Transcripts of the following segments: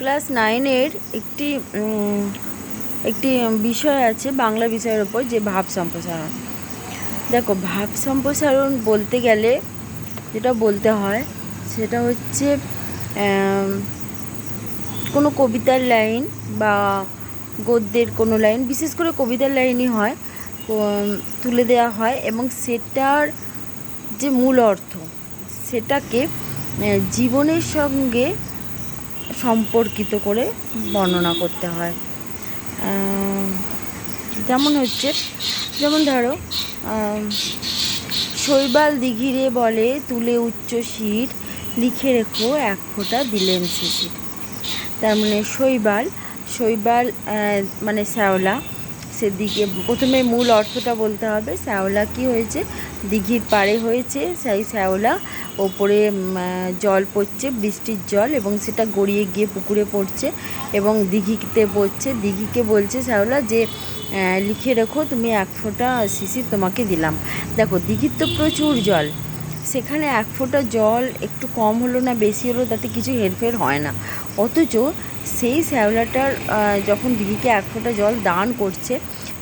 Class 9-এর একটি একটি বিষয় আছে বাংলা বিষয়ের ওপর, যে ভাব সম্প্রসারণ। দেখো, ভাব সম্প্রসারণ বলতে গেলে যেটা বলতে হয় সেটা হচ্ছে কোনো কবিতার লাইন বা গদ্যের কোনো লাইন, বিশেষ করে কবিতার লাইনই হয়, তুলে দেওয়া হয় এবং সেটার যে মূল অর্থ সেটাকে জীবনের সঙ্গে সম্পর্কিত করে বর্ণনা করতে হয়। যেমন ধরো, শৈবাল দিঘিরে বলে তুলে উচ্চ শির, লিখে রেখো এক ফোঁটা দিলেন শিশির। তার মানে শৈবাল মানে শ্যাওলা, সেদিকে প্রথমে মূল অর্থটা বলতে হবে। শ্যাওলা কি হয়েছে, দিঘির পাড়ে হয়েছে, সেই শ্যাওলা ওপরে জল পড়ছে, বৃষ্টির জল, এবং সেটা গড়িয়ে গিয়ে পুকুরে পড়ছে এবং দিঘিতে পড়ছে। দিঘিকে বলছে শ্যাওলা যে লিখে রেখো তুমি এক ফোঁটা শিশির তোমাকে দিলাম। দেখো, দিঘির তো প্রচুর জল, সেখানে এক ফোঁটা জল একটু কম হলো না বেশি হলো তাতে কিছু হেরফের হয় না। অথচ সেই শ্যাওলাটার যখন দিঘিকে এক ফোঁটা জল দান করছে,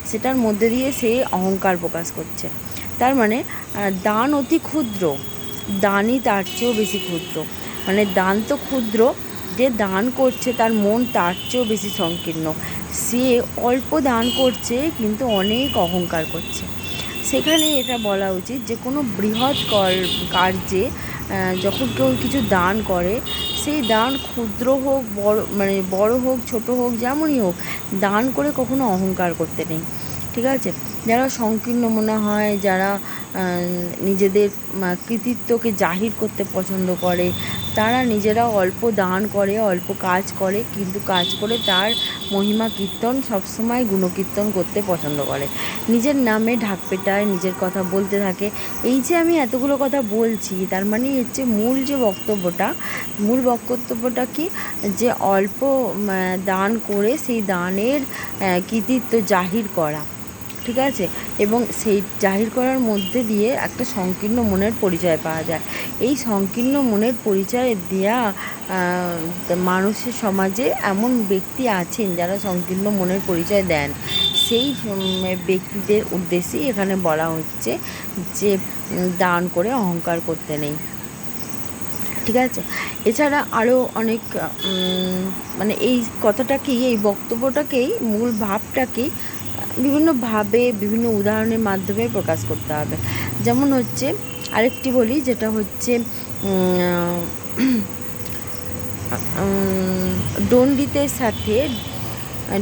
সেটার মধ্যে দিয়ে সে অহংকার প্রকাশ করছে। তার মানে দান অতি ক্ষুদ্র, দানই তার চেয়েও বেশি ক্ষুদ্র। মানে দান তো ক্ষুদ্র, যে দান করছে তার মন তার চেয়েও বেশি সংকীর্ণ। সে অল্প দান করছে কিন্তু অনেক অহংকার করছে। সেখানে এটা বলা উচিত যে কোনো বৃহৎ কার্যে যখন কেউ কিছু দান করে, সেই দান ক্ষুদ্র হোক বড় হোক ছোট হোক, যেমনই হোক, দান করে কখনো অহংকার করতে নেই। ঠিক আছে? যারা সংকীর্ণ মনে হয়, যারা নিজেদের কৃতিত্বকে জাহির করতে পছন্দ করে, তারা নিজেরা অল্প দান করে, অল্প কাজ করে, কিন্তু কাজ করে তার মহিমা কীর্তন সবসময় গুণকীর্তন করতে পছন্দ করে। নিজের নামে ঢাক পেটায়, নিজের কথা বলতে থাকে। এই যে আমি এতগুলো কথা বলছি, তার মানে হচ্ছে মূল বক্তব্যটা কি, যে অল্প দান করে সেই দানের কৃতিত্ব জাহির করা। ঠিক আছে? এবং সেই জাহির করার মধ্যে দিয়ে একটা সংকীর্ণ মনের পরিচয় পাওয়া যায়। এই সংকীর্ণ মনের পরিচয় দেয়া মানুষের সমাজে এমন ব্যক্তি আছেন যারা সংকীর্ণ মনের পরিচয় দেন। সেই ব্যক্তিদের উদ্দেশ্যেই এখানে বলা হচ্ছে যে দান করে অহংকার করতে নেই। ঠিক আছে? এছাড়া আরও অনেক মানে এই কথাটাকেই, এই বক্তব্যটাকেই, মূল ভাবটাকেই বিভিন্নভাবে বিভিন্ন উদাহরণের মাধ্যমে প্রকাশ করতে হবে। যেমন হচ্ছে, আরেকটি বলি, যেটা হচ্ছে দণ্ডিতের সাথে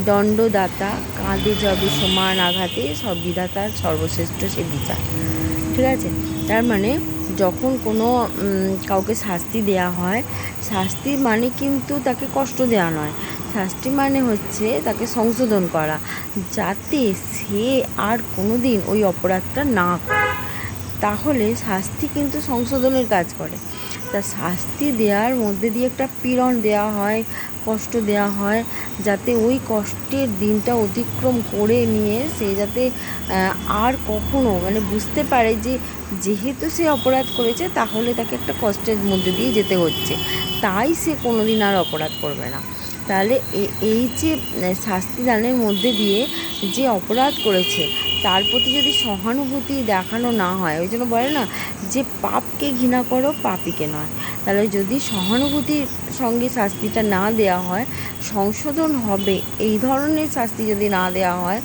দণ্ডদাতা, কাঁধে যাবে সমান আঘাতে, সব বিধাতার সর্বশ্রেষ্ঠ সে বিচার। ঠিক আছে? তার মানে যখন কোনো কাউকে শাস্তি দেয়া হয়, শাস্তি মানে কিন্তু তাকে কষ্ট দেওয়া নয়। শাস্তি মানে হচ্ছে তাকে সংশোধন করা, যাতে সে আর কোনো দিন ওই অপরাধটা না করে। তাহলে শাস্তি কিন্তু সংশোধনের কাজ করে। তা শাস্তি দেওয়ার মধ্যে দিয়ে একটা পীড়ন দেওয়া হয়, কষ্ট দেওয়া হয়, যাতে ওই কষ্টের দিনটা অতিক্রম করে নিয়ে সে যাতে আর কখনো বুঝতে পারে যে যেহেতু সে অপরাধ করেছে, তাহলে তাকে একটা কষ্টের মধ্যে দিয়ে যেতে হচ্ছে, তাই সে কোনো দিন আর অপরাধ করবে না। তাহলে এই যে শাস্তি দানের মধ্যে দিয়ে যে অপরাধ করেছে তার প্রতি যদি সহানুভূতি দেখানো না হয়, ওই জন্য বলে না যে পাপকে ঘৃণা করো, পাপীকে নয়। তাহলে যদি সহানুভূতির সঙ্গে শাস্তিটা না দেওয়া হয়, সংশোধন হবে এই ধরনের শাস্তি যদি না দেওয়া হয়,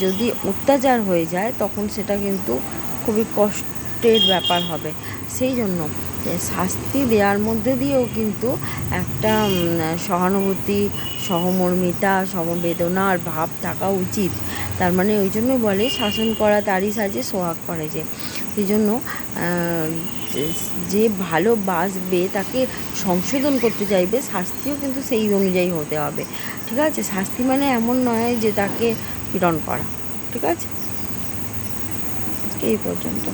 যদি অত্যাচার হয়ে যায়, তখন সেটা কিন্তু খুবই কষ্টের ব্যাপার হবে। সেই জন্য শাস্তি দেওয়ার মধ্যে দিয়েও কিন্তু একটা সহানুভূতি, সহমর্মিতা, সমবেদনার ভাব থাকা উচিত। তার মানে ওই জন্য বলে, শাসন করা তারই সাজে সোহাগ করে যে। সেই জন্য যে ভালোবাসবে তাকে সংশোধন করতে চাইবে, শাস্তিও কিন্তু সেই অনুযায়ী হতে হবে। ঠিক আছে? শাস্তি মানে এমন নয় যে তাকে পীড়ন করা। ঠিক আছে? এই পর্যন্ত।